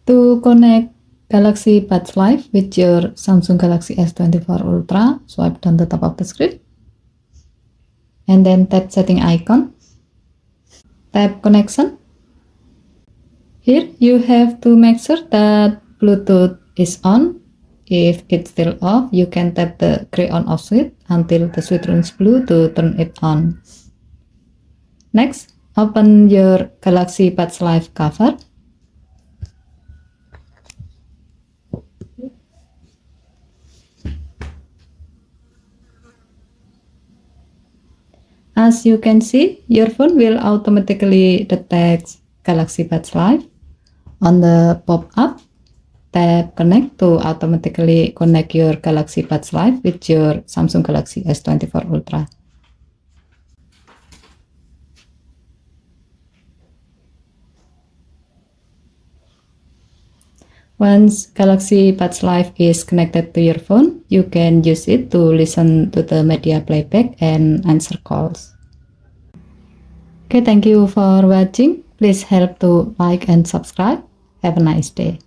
To connect Galaxy Buds Live with your Samsung Galaxy S24 Ultra, swipe down the top of the screen and then tap setting icon. Tap connection. Here you have to make sure that Bluetooth is on. If it's still off, you can tap the gray on off switch until the switch turns blue to turn it on. Next, open your Galaxy Buds Live cover. As you can see, your phone will automatically detect Galaxy Buds Live. On the pop-up, tap connect to automatically connect your Galaxy Buds Live with your Samsung Galaxy S24 Ultra. Once Galaxy Buds Live is connected to your phone, you can use it to listen to the media playback and answer calls. Okay, thank you for watching. Please help to like and subscribe. Have a nice day.